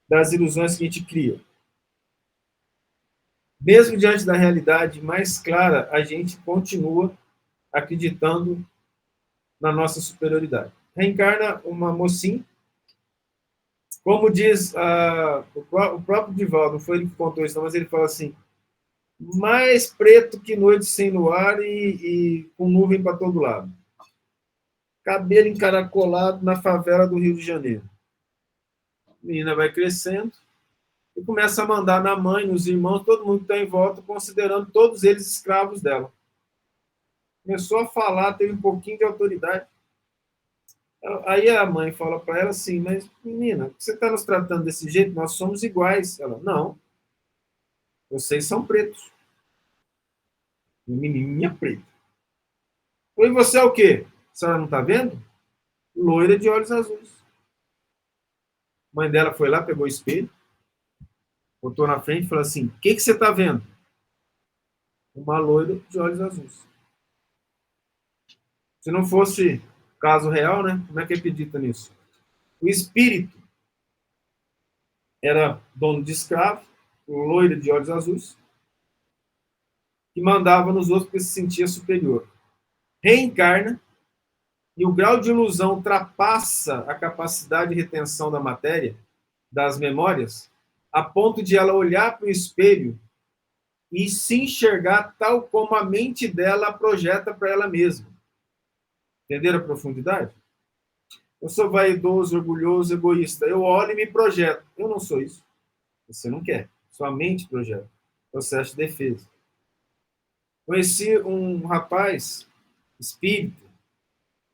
das ilusões que a gente cria, mesmo diante da realidade mais clara, a gente continua acreditando na nossa superioridade. Reencarna uma mocinha, como diz o próprio Divaldo, não foi ele que contou isso, não, mas ele fala assim, mais preto que noite sem luar e com nuvem para todo lado. Cabelo encaracolado na favela do Rio de Janeiro. A menina vai crescendo e começa a mandar na mãe, nos irmãos, todo mundo que está em volta, considerando todos eles escravos dela. Começou a falar, teve um pouquinho de autoridade. Aí a mãe fala para ela assim, mas menina, você está nos tratando desse jeito? Nós somos iguais. Ela, não, vocês são pretos. Menininha preta. E você é o quê? A senhora não está vendo? Loira de olhos azuis. A mãe dela foi lá, pegou o espelho, botou na frente e falou assim, o que você está vendo? Uma loira de olhos azuis. Se não fosse caso real, né? Como é que acredita nisso? O espírito era dono de escravo, loiro de olhos azuis, que mandava nos outros porque se sentia superior. Reencarna e o grau de ilusão ultrapassa a capacidade de retenção da matéria, das memórias, a ponto de ela olhar para o espelho e se enxergar tal como a mente dela projeta para ela mesma. Entenderam a profundidade? Eu sou vaidoso, orgulhoso, egoísta. Eu olho e me projeto. Eu não sou isso. Você não quer. Sua mente projeta. Processo de defesa. Conheci um rapaz, espírita,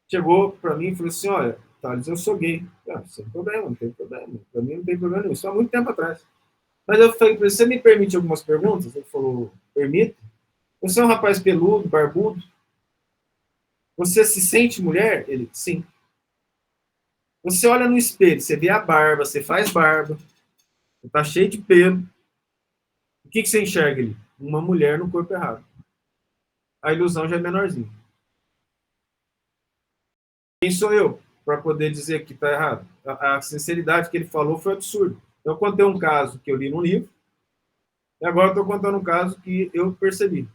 chegou para mim e falou assim, olha, Thales, eu sou gay. Sem problema, não tem problema. Para mim não tem problema nenhum. Isso há muito tempo atrás. Mas eu falei, você me permite algumas perguntas? Ele falou, permito. Você é um rapaz peludo, barbudo? Você se sente mulher? Ele, sim. Você olha no espelho, você vê a barba, você faz barba, você está cheio de pelo. O que você enxerga ali? Uma mulher no corpo errado. A ilusão já é menorzinha. Quem sou eu para poder dizer que está errado? A sinceridade que ele falou foi absurda. Eu contei um caso que eu li num livro, e agora estou contando um caso que eu percebi.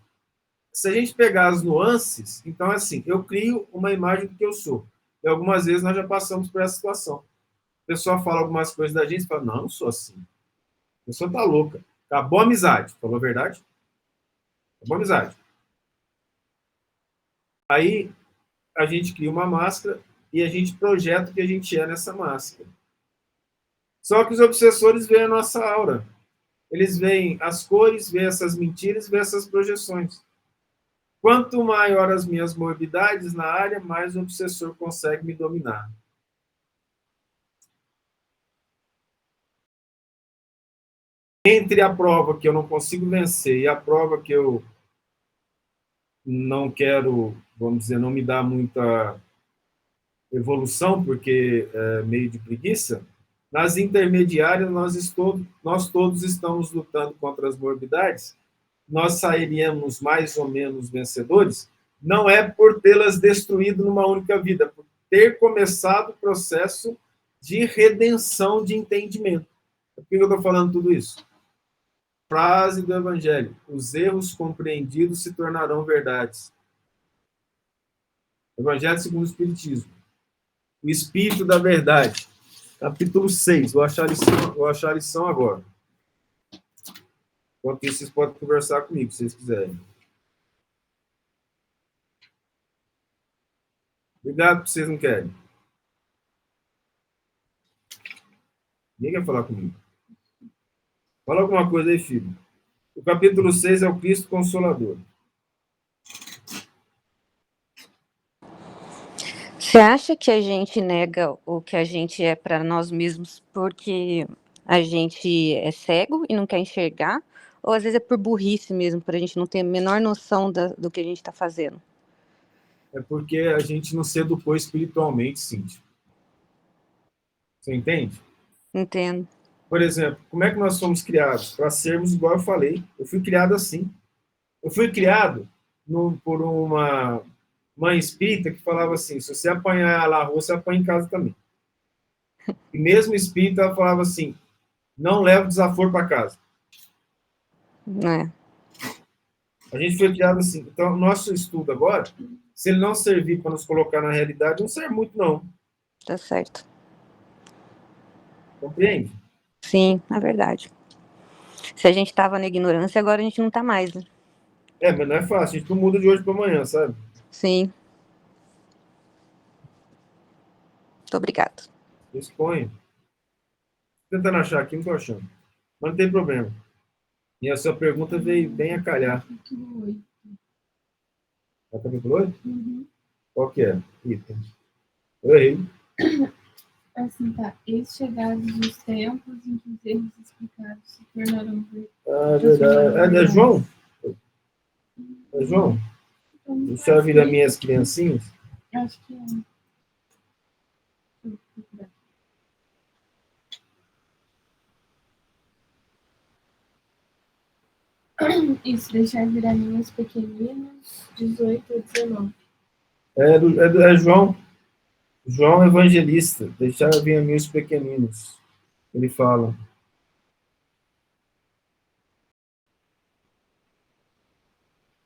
se a gente pegar as nuances, então, assim, eu crio uma imagem do que eu sou. E algumas vezes nós já passamos por essa situação. O pessoal fala algumas coisas da gente e fala, não, eu não sou assim. A pessoa tá louca. Acabou a amizade. Falou a verdade? Acabou a amizade. Aí, a gente cria uma máscara e a gente projeta o que a gente é nessa máscara. Só que os obsessores veem a nossa aura. Eles veem as cores, veem essas mentiras, veem essas projeções. Quanto maior as minhas morbidades na área, mais o obsessor consegue me dominar. Entre a prova que eu não consigo vencer e a prova que eu não quero, vamos dizer, não me dá muita evolução, porque é meio de preguiça, nas intermediárias nós todos estamos lutando contra as morbidades, nós sairíamos mais ou menos vencedores, não é por tê-las destruído numa única vida, por ter começado o processo de redenção de entendimento. Por que eu estou falando tudo isso? Frase do Evangelho: os erros compreendidos se tornarão verdades. Evangelho segundo o Espiritismo. O Espírito da Verdade. Capítulo 6. Vou achar a lição agora. Enquanto isso, vocês podem conversar comigo, se vocês quiserem. Obrigado por vocês não querem. Ninguém quer falar comigo. Fala alguma coisa aí, filho. O capítulo 6 é o Cristo Consolador. Você acha que a gente nega o que a gente é para nós mesmos porque a gente é cego e não quer enxergar? Ou às vezes é por burrice mesmo, para a gente não ter a menor noção do que a gente está fazendo? É porque a gente não se educou espiritualmente, Cíntia. Você entende? Entendo. Por exemplo, como é que nós fomos criados? Para sermos igual eu falei. Eu fui criado assim. Eu fui criado por uma mãe espírita que falava assim, se você apanhar lá na rua, você apanha em casa também. E mesmo espírita, ela falava assim, não leva desaforo para casa. É. A gente foi criado assim. Então, o nosso estudo agora, se ele não servir para nos colocar na realidade, não serve muito, não. Tá certo. Compreende? Sim, é verdade. Se a gente estava na ignorância, agora a gente não está mais, né? Mas não é fácil. A gente não muda de hoje para amanhã, sabe? Sim. Muito obrigada. Exponha. Tentando achar aqui, não estou achando. Mas não tem problema. E a sua pergunta veio bem a calhar. É o capítulo 8? Uhum. Qual que é? Eita. Eu errei. Assim, tá. Eis chegados os tempos em que os erros explicados se tornarão verdade. Ah, verdade. É João? É João? Deixa eu vir as minhas criancinhas. Acho que é. Isso, deixar virar minhas pequeninas, 18 a 19. É João. João Evangelista. Deixar vir a mim os pequeninos. Ele fala.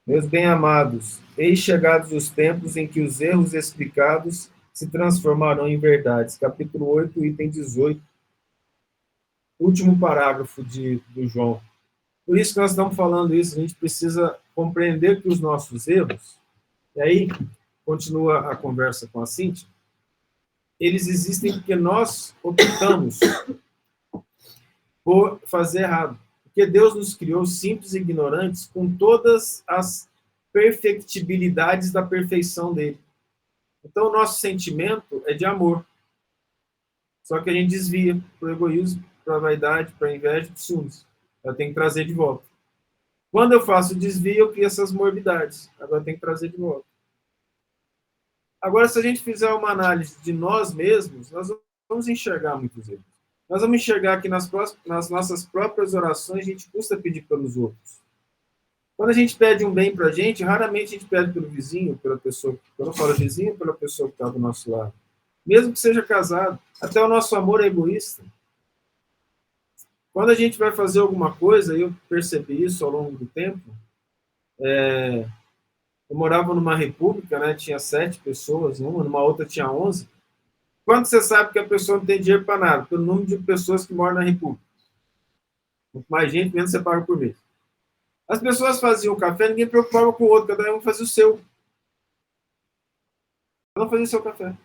Meus bem-amados, eis chegados os tempos em que os erros explicados se transformarão em verdades. Capítulo 8, item 18. Último parágrafo do João. Por isso que nós estamos falando isso, a gente precisa compreender que os nossos erros, e aí continua a conversa com a Cíntia, eles existem porque nós optamos por fazer errado. Porque Deus nos criou simples e ignorantes com todas as perfectibilidades da perfeição dele. Então, o nosso sentimento é de amor. Só que a gente desvia para o egoísmo, para a vaidade, para a inveja e para os ciúmes. Eu tenho que trazer de volta. Quando eu faço o desvio, eu crio essas morbidades. Agora eu tenho que trazer de volta. Agora, se a gente fizer uma análise de nós mesmos, nós vamos enxergar muitos erros. Nós vamos enxergar que nas nossas próprias orações, a gente custa pedir pelos outros. Quando a gente pede um bem para a gente, raramente a gente pede pelo vizinho, pela pessoa, quando eu falo vizinho, pela pessoa que está do nosso lado. Mesmo que seja casado. Até o nosso amor é egoísta. Quando a gente vai fazer alguma coisa, e eu percebi isso ao longo do tempo, Eu morava numa república, né? Tinha 7 pessoas, numa outra tinha 11. Quando você sabe que a pessoa não tem dinheiro para nada? Pelo número de pessoas que moram na república. Quanto mais gente, menos você paga por mês. As pessoas faziam café, ninguém preocupava com o outro, cada um fazia o seu. Cada um fazia o seu café.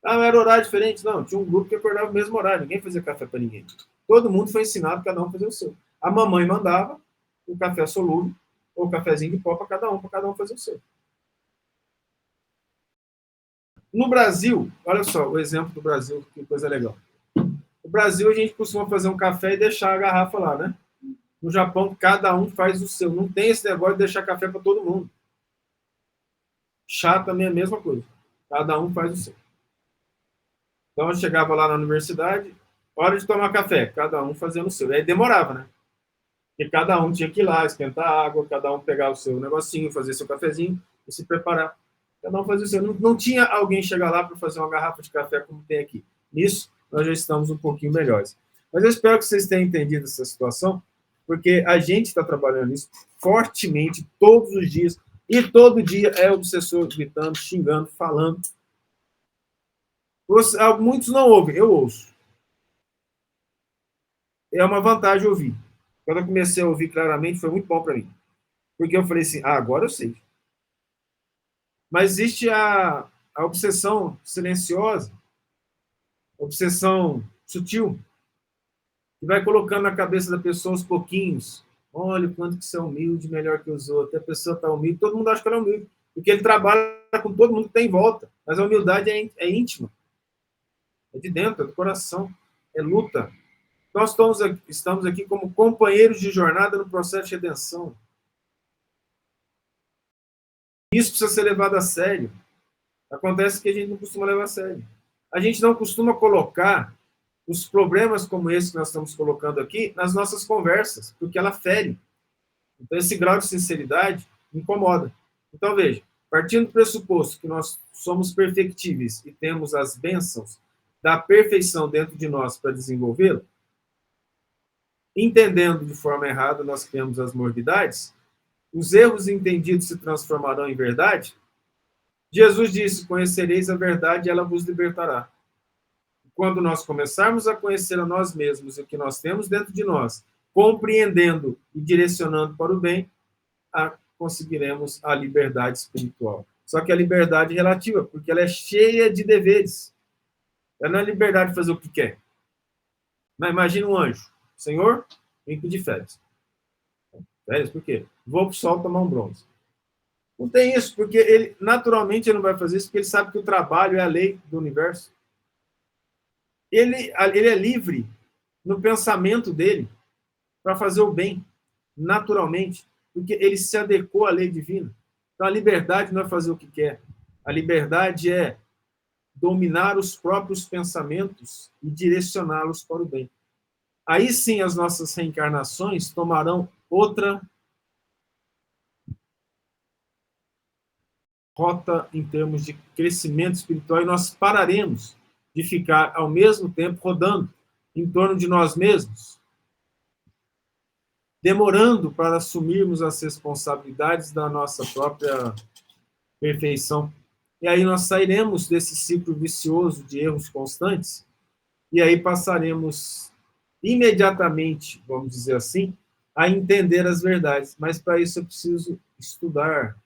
Ah, não era horário diferente? Não, tinha um grupo que acordava no mesmo horário, ninguém fazia café para ninguém. Todo mundo foi ensinado, cada um fazer o seu. A mamãe mandava o café solúvel, ou o cafezinho de pó para cada um fazer o seu. No Brasil, olha só o exemplo do Brasil, que coisa legal. No Brasil, a gente costuma fazer um café e deixar a garrafa lá, né? No Japão, cada um faz o seu. Não tem esse negócio de deixar café para todo mundo. Chá também é a mesma coisa. Cada um faz o seu. Então, eu chegava lá na universidade, hora de tomar café, cada um fazendo o seu. E aí demorava, né? Porque cada um tinha que ir lá, esquentar a água, cada um pegar o seu negocinho, fazer seu cafezinho e se preparar. Cada um fazia o seu. Não tinha alguém chegar lá para fazer uma garrafa de café como tem aqui. Nisso, nós já estamos um pouquinho melhores. Mas eu espero que vocês tenham entendido essa situação, porque a gente está trabalhando isso fortemente, todos os dias, e todo dia é o obsessor gritando, xingando, falando. Muitos não ouvem, eu ouço. É uma vantagem ouvir. Quando eu comecei a ouvir claramente, foi muito bom para mim. Porque eu falei assim, agora eu sei. Mas existe a obsessão silenciosa, a obsessão sutil, que vai colocando na cabeça da pessoa aos pouquinhos. Olha o quanto que você é humilde, melhor que os outros. A pessoa está humilde, todo mundo acha que ela é humilde. Porque ele trabalha com todo mundo que tem em volta. Mas a humildade é íntima. É de dentro, é do coração. É luta. Nós estamos aqui como companheiros de jornada no processo de redenção. Isso precisa ser levado a sério. Acontece que a gente não costuma levar a sério. A gente não costuma colocar os problemas como esse que nós estamos colocando aqui nas nossas conversas, porque ela fere. Então, esse grau de sinceridade incomoda. Então, veja, partindo do pressuposto que nós somos perfectíveis e temos as bênçãos da perfeição dentro de nós para desenvolvê-la, entendendo de forma errada, nós criamos as morbidades, os erros entendidos se transformarão em verdade. Jesus disse, conhecereis a verdade e ela vos libertará. Quando nós começarmos a conhecer a nós mesmos e o que nós temos dentro de nós, compreendendo e direcionando para o bem, conseguiremos a liberdade espiritual. Só que a liberdade é relativa, porque ela é cheia de deveres. Ela não é liberdade de fazer o que quer. Não, imagina um anjo. Senhor, vem pedir férias. Férias por quê? Vou para o sol tomar um bronze. Não tem isso, porque ele, naturalmente, ele não vai fazer isso, porque ele sabe que o trabalho é a lei do universo. Ele é livre no pensamento dele para fazer o bem, naturalmente, porque ele se adequou à lei divina. Então, a liberdade não é fazer o que quer. A liberdade é dominar os próprios pensamentos e direcioná-los para o bem. Aí sim as nossas reencarnações tomarão outra rota em termos de crescimento espiritual e nós pararemos de ficar ao mesmo tempo rodando em torno de nós mesmos, demorando para assumirmos as responsabilidades da nossa própria perfeição. E aí nós sairemos desse ciclo vicioso de erros constantes e aí passaremos imediatamente, vamos dizer assim, a entender as verdades. Mas para isso eu preciso estudar,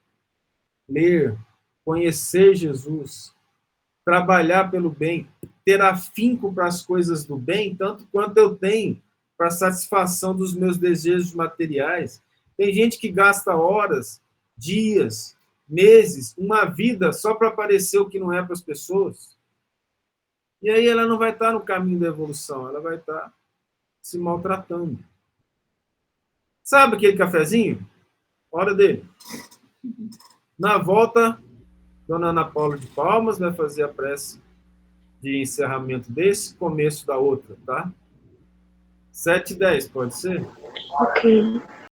ler, conhecer Jesus, trabalhar pelo bem, ter afinco para as coisas do bem, tanto quanto eu tenho para a satisfação dos meus desejos materiais. Tem gente que gasta horas, dias, meses, uma vida só para aparecer o que não é para as pessoas. E aí ela não vai estar no caminho da evolução, ela vai estar se maltratando. Sabe aquele cafezinho? Hora dele. Na volta, Dona Ana Paula de Palmas vai fazer a prece de encerramento desse, começo da outra, tá? 7h10, pode ser? Ok.